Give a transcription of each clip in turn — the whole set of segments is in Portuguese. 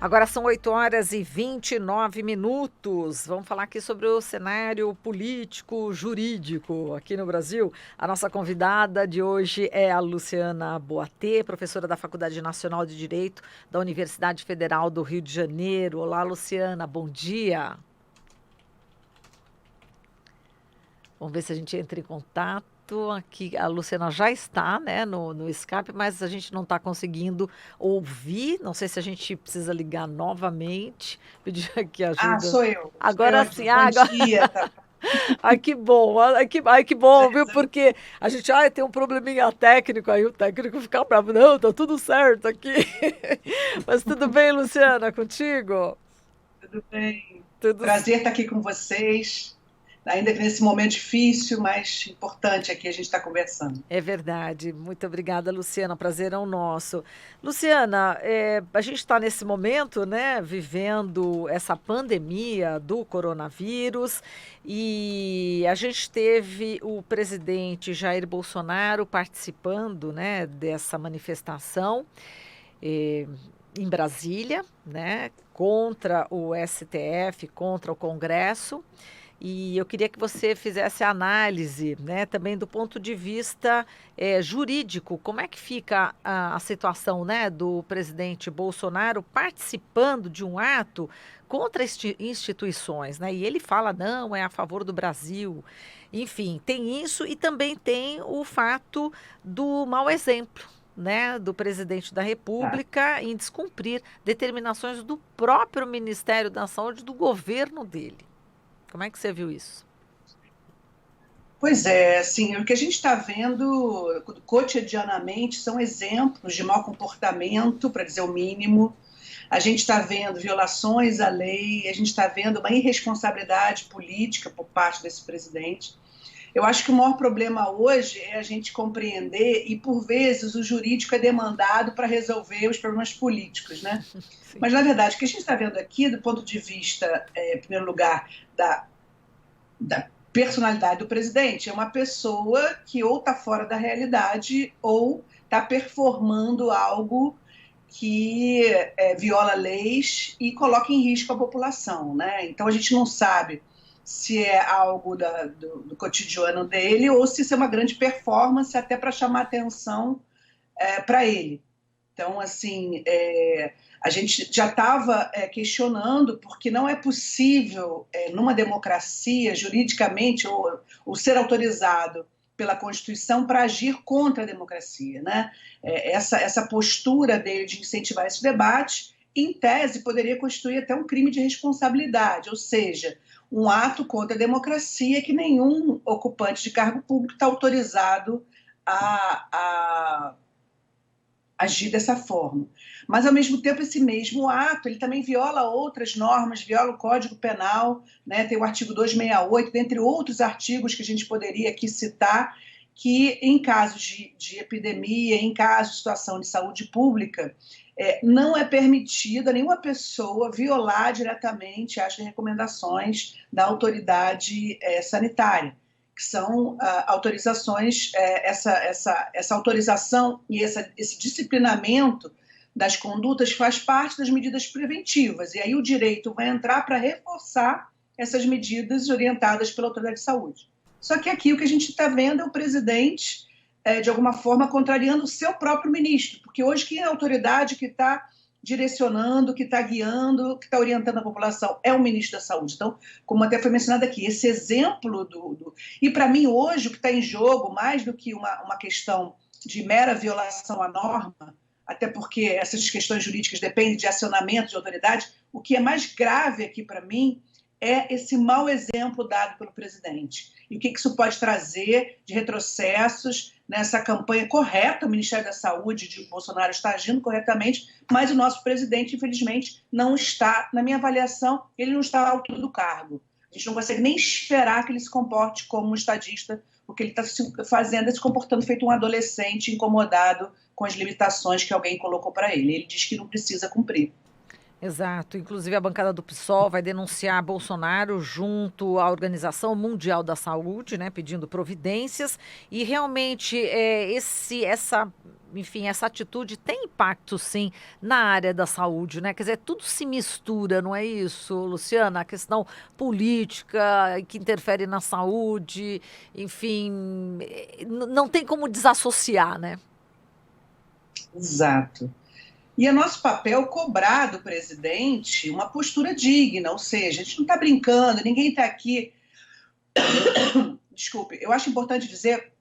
Agora são 8h29. Vamos falar aqui sobre o cenário político, jurídico aqui no Brasil. A nossa convidada de hoje é a Luciana Boatê, professora da Faculdade Nacional de Direito da Universidade Federal do Rio de Janeiro. Olá, Luciana, bom dia. Vamos ver se a gente entra em contato. Aqui a Luciana já está, né, no Skype, mas a gente não está conseguindo ouvir. Não sei se a gente precisa ligar novamente, pedir aqui Ah, ajuda. sou eu Agora aqui. sim, Bom agora. dia, tá? Ai, que bom, ai, que bom, viu? Porque a gente, tem um probleminha técnico, aí o técnico fica bravo. Não, tá tudo certo aqui. Mas tudo bem, Luciana, contigo? Tudo bem? Tudo. Prazer estar aqui com vocês, ainda que nesse momento difícil, mas importante aqui a gente estar conversando. É verdade. Muito obrigada, Luciana. Prazer é o nosso. Luciana, a gente está nesse momento, né, vivendo essa pandemia do coronavírus e a gente teve o presidente Jair Bolsonaro participando, né, dessa manifestação eh, em Brasília, né, contra o STF, contra o Congresso. E eu queria que você fizesse a análise, né, também do ponto de vista jurídico, como é que fica a situação, né, do presidente Bolsonaro participando de um ato contra instituições, né? E ele fala, não, é a favor do Brasil. Enfim, tem isso e também tem o fato do mau exemplo, né, do presidente da Tá. República em descumprir determinações do próprio Ministério da Saúde, do governo dele. Como é que você viu isso? Pois é, assim, o que a gente está vendo cotidianamente são exemplos de mau comportamento, para dizer o mínimo. A gente está vendo violações à lei, a gente está vendo uma irresponsabilidade política por parte desse presidente. Eu acho que o maior problema hoje é a gente compreender, e por vezes o jurídico é demandado para resolver os problemas políticos, né? Sim. Mas, na verdade, o que a gente está vendo aqui, do ponto de vista, em primeiro lugar, da personalidade do presidente, é uma pessoa que ou está fora da realidade ou está performando algo que viola leis e coloca em risco a população, né? Então a gente não sabe se é algo do cotidiano dele ou se isso é uma grande performance até para chamar atenção para ele. Então, assim, a gente já estava questionando, porque não é possível, numa democracia, juridicamente, ou ser autorizado pela Constituição para agir contra a democracia, né? Essa postura dele de incentivar esse debate, em tese, poderia constituir até um crime de responsabilidade, ou seja, um ato contra a democracia que nenhum ocupante de cargo público está autorizado a agir dessa forma. Mas, ao mesmo tempo, esse mesmo ato, ele também viola outras normas, viola o Código Penal, né? Tem o artigo 268, dentre outros artigos que a gente poderia aqui citar, que em casos de epidemia, em casos de situação de saúde pública, não é permitido a nenhuma pessoa violar diretamente as recomendações da autoridade sanitária, que são autorizações, essa autorização e esse disciplinamento das condutas faz parte das medidas preventivas, e aí o direito vai entrar para reforçar essas medidas orientadas pela autoridade de saúde. Só que aqui o que a gente está vendo é o presidente, de alguma forma, contrariando o seu próprio ministro, porque hoje quem é a autoridade que está direcionando, que está guiando, que está orientando a população é o ministro da Saúde. Então, como até foi mencionado aqui, esse exemplo E, para mim, hoje, o que está em jogo, mais do que uma questão de mera violação à norma, até porque essas questões jurídicas dependem de acionamento de autoridade, o que é mais grave aqui para mim é esse mau exemplo dado pelo presidente. E o que isso pode trazer de retrocessos nessa campanha correta. O Ministério da Saúde de Bolsonaro está agindo corretamente, mas o nosso presidente, infelizmente, não está, na minha avaliação, ele não está à altura do cargo. A gente não consegue nem esperar que ele se comporte como um estadista, porque ele está fazendo, se comportando feito um adolescente incomodado com as limitações que alguém colocou para ele. Ele diz que não precisa cumprir. Exato. Inclusive, a bancada do PSOL vai denunciar Bolsonaro junto à Organização Mundial da Saúde, né, pedindo providências. E realmente, enfim, essa atitude tem impacto, sim, na área da saúde, né? Quer dizer, tudo se mistura, não é isso, Luciana? A questão política que interfere na saúde, enfim, não tem como desassociar, né? Exato. E é nosso papel cobrar do presidente uma postura digna, ou seja, a gente não está brincando, ninguém está aqui. Desculpe, eu acho importante dizer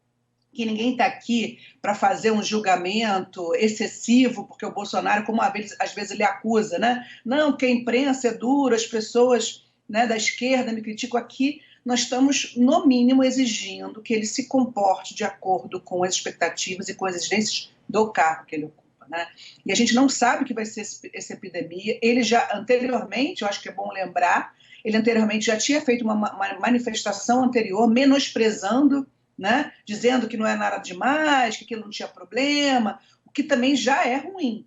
que ninguém está aqui para fazer um julgamento excessivo, porque o Bolsonaro, como às vezes ele acusa, né? Não, porque a imprensa é dura, as pessoas, né, da esquerda me criticam aqui. Nós estamos, no mínimo, exigindo que ele se comporte de acordo com as expectativas e com as exigências do cargo que ele ocupa, né? E a gente não sabe o que vai ser essa epidemia. Ele já anteriormente, eu acho que é bom lembrar, ele anteriormente já tinha feito uma manifestação anterior menosprezando, né, dizendo que não é nada demais, que aquilo não tinha problema, o que também já é ruim.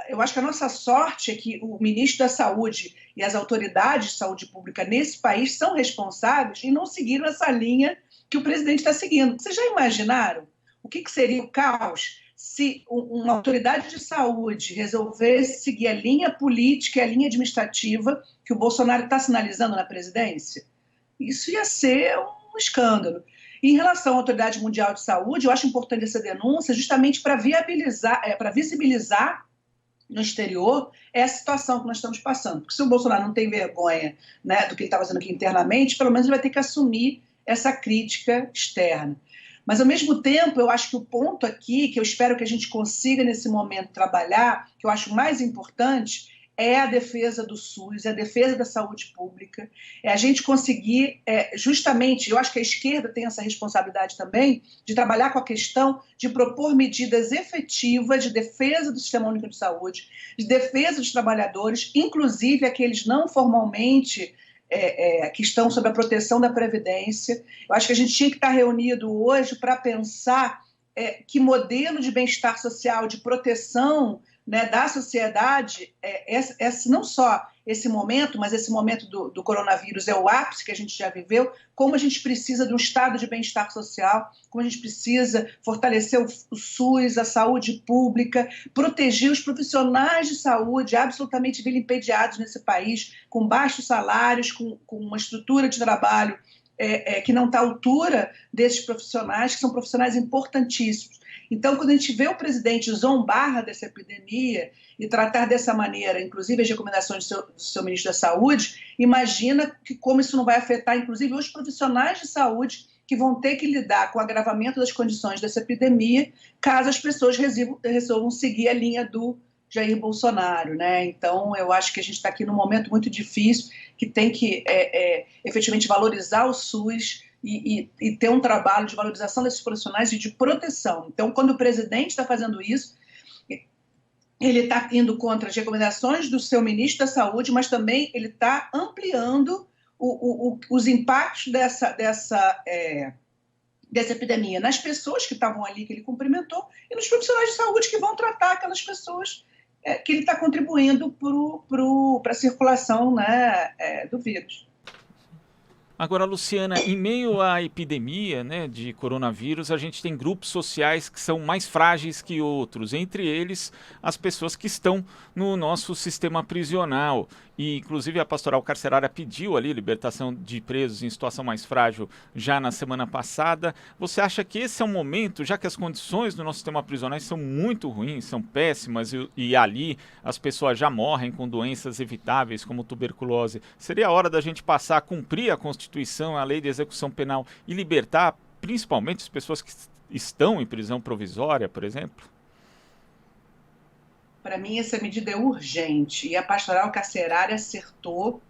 Eu acho que a nossa sorte é que o ministro da Saúde e as autoridades de saúde pública nesse país são responsáveis e não seguiram essa linha que o presidente está seguindo. Vocês já imaginaram o que seria o caos se uma autoridade de saúde resolvesse seguir a linha política e a linha administrativa que o Bolsonaro está sinalizando na presidência? Isso ia ser um escândalo. Em relação à Autoridade Mundial de Saúde, eu acho importante essa denúncia justamente para visibilizar no exterior essa situação que nós estamos passando. Porque se o Bolsonaro não tem vergonha, né, do que ele está fazendo aqui internamente, pelo menos ele vai ter que assumir essa crítica externa. Mas, ao mesmo tempo, eu acho que o ponto aqui, que eu espero que a gente consiga nesse momento trabalhar, que eu acho mais importante, é a defesa do SUS, é a defesa da saúde pública, é a gente conseguir, justamente, eu acho que a esquerda tem essa responsabilidade também, de trabalhar com a questão de propor medidas efetivas de defesa do Sistema Único de Saúde, de defesa dos trabalhadores, inclusive aqueles não formalmente que estão sob a proteção da Previdência. Eu acho que a gente tinha que estar reunido hoje para pensar que modelo de bem-estar social, de proteção, né, da sociedade, não só esse momento, mas esse momento do coronavírus é o ápice que a gente já viveu, como a gente precisa de um estado de bem-estar social, como a gente precisa fortalecer o SUS, a saúde pública, proteger os profissionais de saúde absolutamente vilipendiados nesse país, com baixos salários, com uma estrutura de trabalho que não está à altura desses profissionais, que são profissionais importantíssimos. Então, quando a gente vê o presidente zombar dessa epidemia e tratar dessa maneira, inclusive as recomendações do seu ministro da Saúde, imagina como isso não vai afetar, inclusive, os profissionais de saúde que vão ter que lidar com o agravamento das condições dessa epidemia, caso as pessoas resolvam seguir a linha do Jair Bolsonaro, né? Então, eu acho que a gente está aqui num momento muito difícil, que tem que efetivamente valorizar o SUS, e ter um trabalho de valorização desses profissionais e de proteção. Então, quando o presidente está fazendo isso, ele está indo contra as recomendações do seu ministro da Saúde, mas também ele está ampliando os impactos dessa epidemia nas pessoas que estavam ali, que ele cumprimentou, e nos profissionais de saúde que vão tratar aquelas pessoas que ele está contribuindo para a circulação, né, do vírus. Agora, Luciana, em meio à epidemia, né, de coronavírus, a gente tem grupos sociais que são mais frágeis que outros, entre eles as pessoas que estão no nosso sistema prisional. E, inclusive, a Pastoral Carcerária pediu ali libertação de presos em situação mais frágil já na semana passada. Você acha que esse é um momento, já que as condições do nosso sistema prisional são muito ruins, são péssimas, e ali as pessoas já morrem com doenças evitáveis, como tuberculose, seria a hora da gente passar a cumprir a Constituição, a Lei de Execução Penal e libertar, principalmente, as pessoas que estão em prisão provisória, por exemplo? Para mim, essa medida é urgente e a Pastoral Carcerária acertou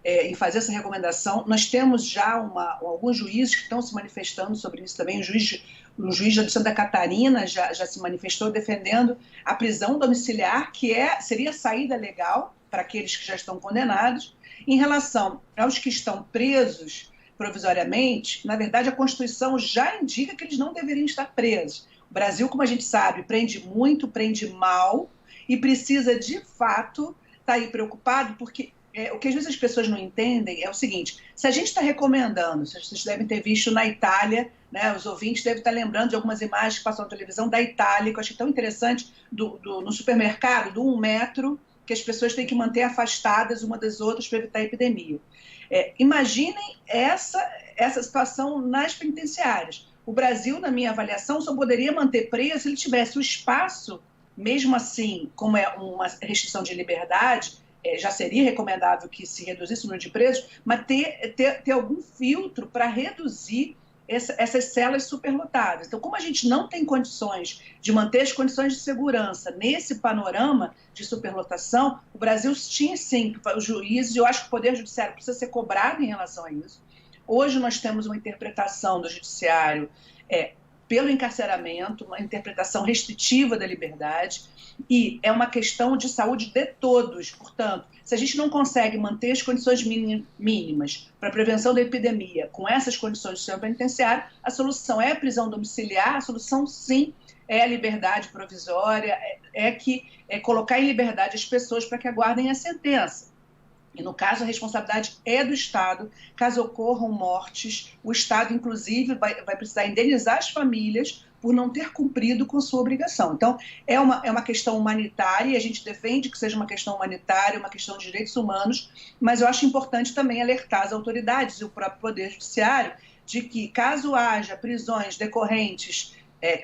em fazer essa recomendação. Nós temos já alguns juízes que estão se manifestando sobre isso também. O juiz de Santa Catarina já se manifestou defendendo a prisão domiciliar, que seria a saída legal para aqueles que já estão condenados. Em relação aos que estão presos provisoriamente, na verdade, a Constituição já indica que eles não deveriam estar presos. O Brasil, como a gente sabe, prende muito, prende mal, e precisa, de fato, está aí preocupado porque o que às vezes as pessoas não entendem é o seguinte: se a gente está recomendando, vocês devem ter visto na Itália, né, os ouvintes devem estar lembrando de algumas imagens que passam na televisão da Itália, que eu achei tão interessante, no supermercado, do 1 metro, que as pessoas têm que manter afastadas uma das outras para evitar a epidemia. Imaginem essa situação nas penitenciárias. O Brasil, na minha avaliação, só poderia manter preso se ele tivesse o espaço, mesmo assim, como é uma restrição de liberdade, já seria recomendável que se reduzisse o número de presos, mas ter algum filtro para reduzir essas celas superlotadas. Então, como a gente não tem condições de manter as condições de segurança nesse panorama de superlotação, o Brasil tinha sim, os juízes, eu acho que o Poder Judiciário precisa ser cobrado em relação a isso. Hoje nós temos uma interpretação do Judiciário pelo encarceramento, uma interpretação restritiva da liberdade, e é uma questão de saúde de todos. Portanto, se a gente não consegue manter as condições mínimas para a prevenção da epidemia com essas condições do sistema penitenciário, a solução é a prisão domiciliar, a solução, sim, é a liberdade provisória, colocar em liberdade as pessoas para que aguardem a sentença. E, no caso, a responsabilidade é do Estado. Caso ocorram mortes, o Estado, inclusive, vai precisar indenizar as famílias por não ter cumprido com sua obrigação. Então, é uma questão humanitária, e a gente defende que seja uma questão humanitária, uma questão de direitos humanos, mas eu acho importante também alertar as autoridades e o próprio Poder Judiciário de que, caso haja prisões decorrentes,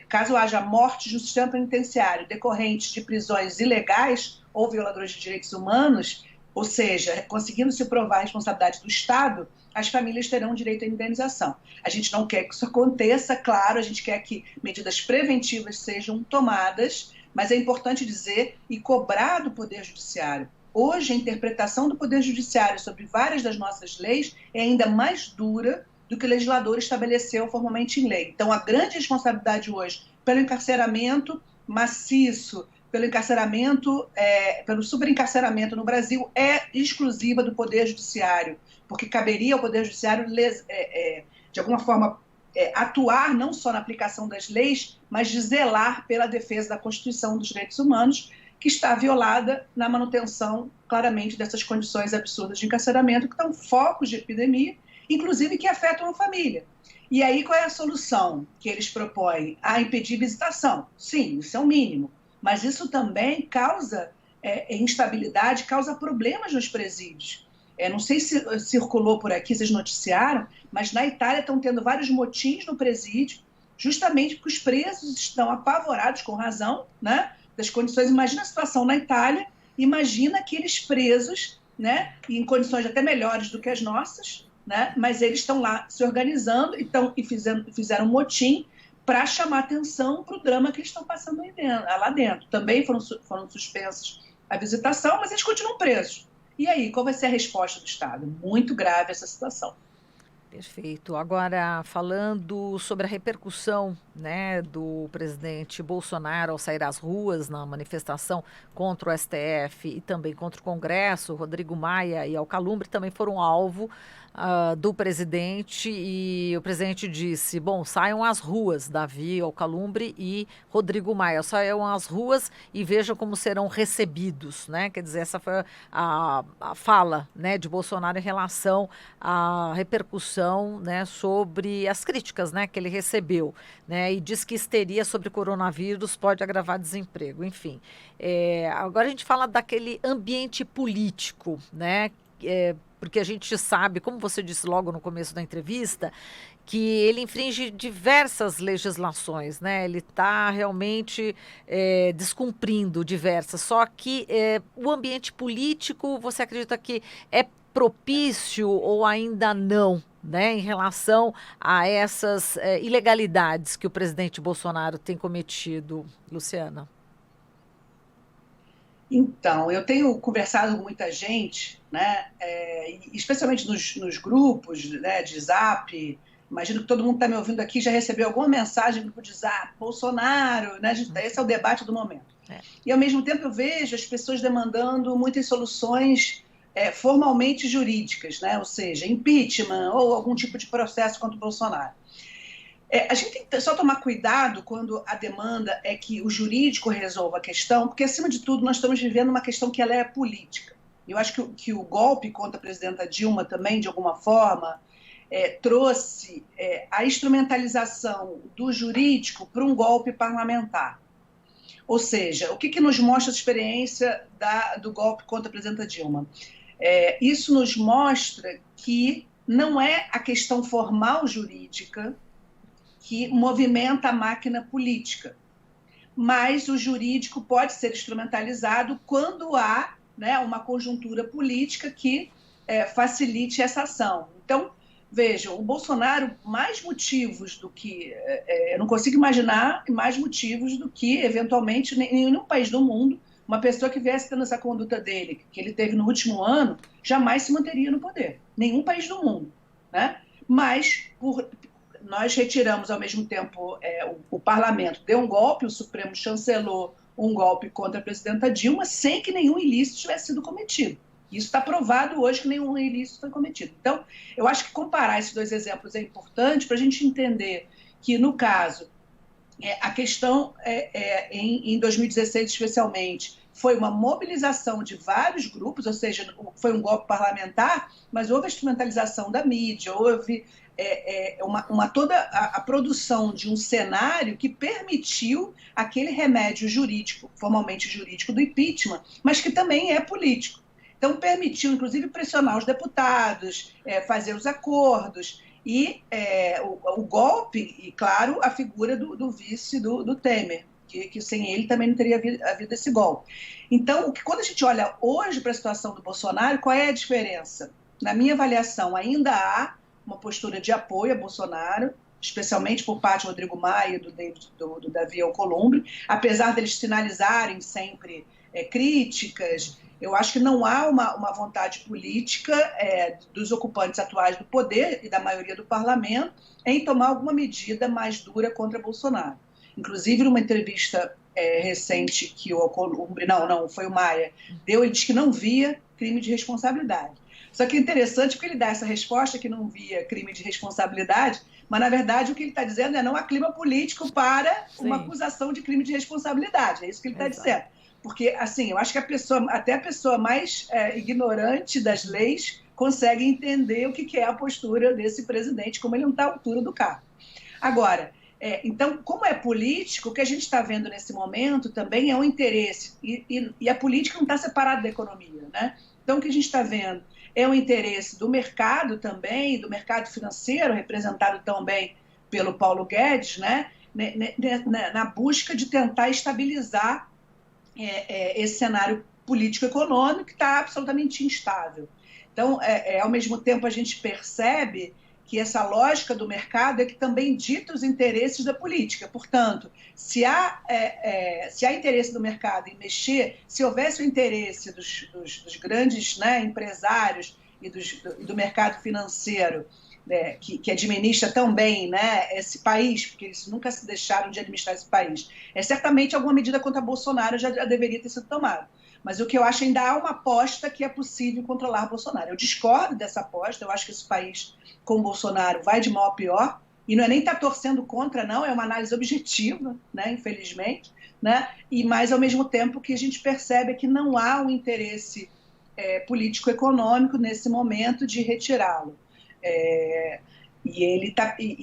caso haja mortes no sistema penitenciário decorrentes de prisões ilegais ou violadores de direitos humanos, ou seja, conseguindo se provar a responsabilidade do Estado, as famílias terão direito à indenização. A gente não quer que isso aconteça, claro, a gente quer que medidas preventivas sejam tomadas, mas é importante dizer e cobrar do Poder Judiciário. Hoje, a interpretação do Poder Judiciário sobre várias das nossas leis é ainda mais dura do que o legislador estabeleceu formalmente em lei. Então, a grande responsabilidade hoje pelo encarceramento maciço, pelo encarceramento, pelo superencarceramento no Brasil é exclusiva do Poder Judiciário, porque caberia ao Poder Judiciário, de alguma forma, atuar não só na aplicação das leis, mas de zelar pela defesa da Constituição dos Direitos Humanos, que está violada na manutenção, claramente, dessas condições absurdas de encarceramento, que estão focos de epidemia, inclusive que afetam a família. E aí, qual é a solução que eles propõem? Impedir visitação. Sim, isso é o mínimo. Mas isso também causa instabilidade, causa problemas nos presídios. Não sei se circulou por aqui, vocês noticiaram, mas na Itália estão tendo vários motins no presídio, justamente porque os presos estão apavorados, com razão, né, das condições. Imagina a situação na Itália, imagina aqueles presos, né, em condições até melhores do que as nossas, né, mas eles estão lá se organizando e fizeram um motim para chamar atenção para o drama que eles estão passando lá dentro. Também foram suspensas a visitação, mas eles continuam presos. E aí, qual vai ser a resposta do Estado? Muito grave essa situação. Perfeito. Agora, falando sobre a repercussão, né, do presidente Bolsonaro ao sair às ruas na manifestação contra o STF e também contra o Congresso, Rodrigo Maia e Alcolumbre também foram alvo do presidente, e o presidente disse: bom, saiam às ruas, Davi Alcolumbre e Rodrigo Maia, saiam às ruas e vejam como serão recebidos, né? Quer dizer, essa foi a fala, né, de Bolsonaro em relação à repercussão, né, sobre as críticas, né, que ele recebeu, né, e diz que histeria sobre coronavírus pode agravar desemprego, enfim. Agora a gente fala daquele ambiente político, né, porque a gente sabe, como você disse logo no começo da entrevista, que ele infringe diversas legislações, né? Ele está realmente descumprindo diversas. Só que o ambiente político, você acredita que é propício ou ainda não, né, em relação a essas ilegalidades que o presidente Bolsonaro tem cometido, Luciana? Então, eu tenho conversado com muita gente, né, especialmente nos grupos, né, de Zap. Imagino que todo mundo está me ouvindo aqui já recebeu alguma mensagem no grupo de Zap, Bolsonaro, né, esse é o debate do momento. E, ao mesmo tempo, eu vejo as pessoas demandando muitas soluções formalmente jurídicas, né, ou seja, impeachment ou algum tipo de processo contra o Bolsonaro. A gente tem que só tomar cuidado quando a demanda é que o jurídico resolva a questão, porque, acima de tudo, nós estamos vivendo uma questão que ela é política. Eu acho que o golpe contra a presidenta Dilma também, de alguma forma, trouxe a instrumentalização do jurídico para um golpe parlamentar. Ou seja, o que nos mostra a experiência do golpe contra a presidenta Dilma? Isso nos mostra que não é a questão formal jurídica que movimenta a máquina política, mas o jurídico pode ser instrumentalizado quando há, né, uma conjuntura política que facilite essa ação. Então, vejam, o Bolsonaro, mais motivos do que... eu não consigo imaginar mais motivos do que, eventualmente, em nenhum país do mundo, uma pessoa que viesse tendo essa conduta dele, que ele teve no último ano, jamais se manteria no poder. Nenhum país do mundo, né? Mas, nós retiramos, ao mesmo tempo, o parlamento deu um golpe, o Supremo chancelou um golpe contra a presidenta Dilma, sem que nenhum ilícito tivesse sido cometido. Isso está provado hoje que nenhum ilícito foi cometido. Então, eu acho que comparar esses dois exemplos é importante para a gente entender que, no caso, a questão, em 2016 especialmente, foi uma mobilização de vários grupos, ou seja, foi um golpe parlamentar, mas houve a instrumentalização da mídia, houve toda a produção de um cenário que permitiu aquele remédio jurídico, formalmente jurídico, do impeachment, mas que também é político. Então, permitiu, inclusive, pressionar os deputados, fazer os acordos, e o golpe, e, claro, a figura do vice do Temer, que sem ele também não teria havido esse golpe. Então, quando a gente olha hoje para a situação do Bolsonaro, qual é a diferença? Na minha avaliação, ainda há uma postura de apoio a Bolsonaro, especialmente por parte do Rodrigo Maia e do Davi Alcolumbre, apesar deles sinalizarem sempre críticas. Eu acho que não há uma vontade política dos ocupantes atuais do poder e da maioria do parlamento em tomar alguma medida mais dura contra Bolsonaro. Inclusive, numa entrevista recente que o Alcolumbre, não, foi o Maia, ele disse que não via crime de responsabilidade. Só que é interessante porque ele dá essa resposta que não via crime de responsabilidade, mas, na verdade, o que ele está dizendo não há clima político para uma acusação de crime de responsabilidade. É isso que ele está dizendo. Porque, assim, eu acho que até a pessoa mais ignorante das leis consegue entender o que é a postura desse presidente, como ele não está à altura do cargo. Agora, então, como é político, o que a gente está vendo nesse momento também é um interesse, e a política não está separada da economia, né? Então, o que a gente está vendo é o interesse do mercado também, do mercado financeiro, representado também pelo Paulo Guedes, né? Na busca de tentar estabilizar esse cenário político-econômico que está absolutamente instável. Então, ao mesmo tempo, a gente percebe que essa lógica do mercado é que também dita os interesses da política. Portanto, se há interesse do mercado em mexer, se houvesse o interesse dos grandes, né, empresários e do mercado financeiro, que administra tão bem, né, esse país, porque eles nunca se deixaram de administrar esse país, certamente alguma medida contra Bolsonaro já deveria ter sido tomada. Mas o que eu acho, ainda há uma aposta que é possível controlar Bolsonaro. Eu discordo dessa aposta, eu acho que esse país, com Bolsonaro, vai de mal a pior, e não é nem estar torcendo contra, não, é uma análise objetiva, né, infelizmente, né, mas, ao mesmo tempo, o que a gente percebe é que não há um interesse político-econômico nesse momento de retirá-lo.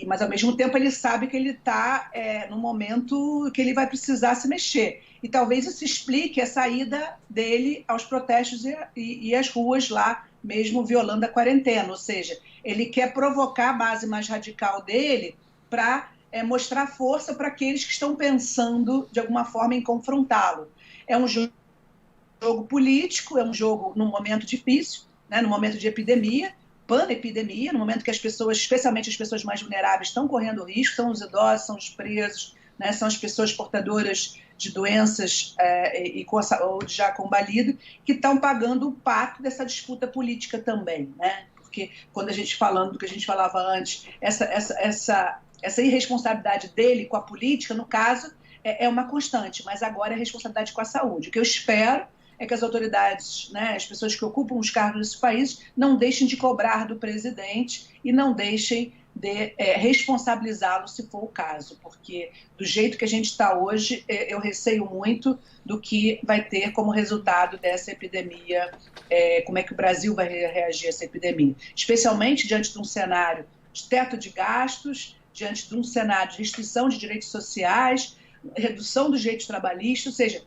Mas, ao mesmo tempo, ele sabe que ele está num momento que ele vai precisar se mexer. E talvez isso explique a saída dele aos protestos e às ruas lá, mesmo violando a quarentena. Ou seja, ele quer provocar a base mais radical dele para mostrar força para aqueles que estão pensando, de alguma forma, em confrontá-lo. É um jogo político, é um jogo num momento difícil, né, num momento de epidemia, pandemia, no momento que as pessoas, especialmente as pessoas mais vulneráveis, estão correndo risco, são os idosos, são os presos, né, são as pessoas portadoras de doenças e com a saúde já combalida, que estão pagando o pato dessa disputa política também, né? Porque quando a gente falando do que a gente falava antes, essa irresponsabilidade dele com a política, no caso, é uma constante, mas agora é a responsabilidade com a saúde. O que eu espero é que as autoridades, né, as pessoas que ocupam os cargos desse país, não deixem de cobrar do presidente e não deixem de responsabilizá-lo se for o caso, porque do jeito que a gente está hoje, eu receio muito do que vai ter como resultado dessa epidemia, como é que o Brasil vai reagir a essa epidemia, especialmente diante de um cenário de teto de gastos, diante de um cenário de restrição de direitos sociais, redução dos direitos trabalhistas, ou seja,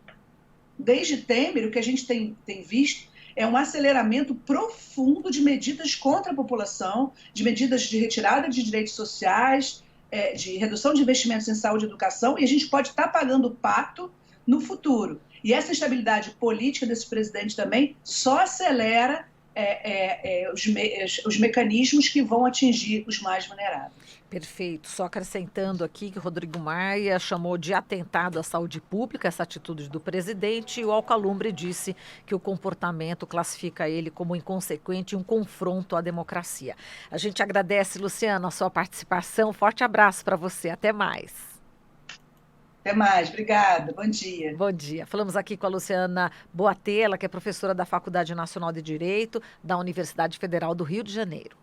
desde Temer, o que a gente tem visto é um aceleramento profundo de medidas contra a população, de medidas de retirada de direitos sociais, de redução de investimentos em saúde e educação, e a gente pode estar pagando o pato no futuro. E essa instabilidade política desse presidente também só acelera os mecanismos que vão atingir os mais vulneráveis. Perfeito. Só acrescentando aqui que o Rodrigo Maia chamou de atentado à saúde pública essa atitude do presidente, e o Alcolumbre disse que o comportamento classifica ele como inconsequente e um confronto à democracia. A gente agradece, Luciana, a sua participação. Forte abraço para você. Até mais. Até mais. Obrigada. Bom dia. Bom dia. Falamos aqui com a Luciana Boatella, que é professora da Faculdade Nacional de Direito da Universidade Federal do Rio de Janeiro.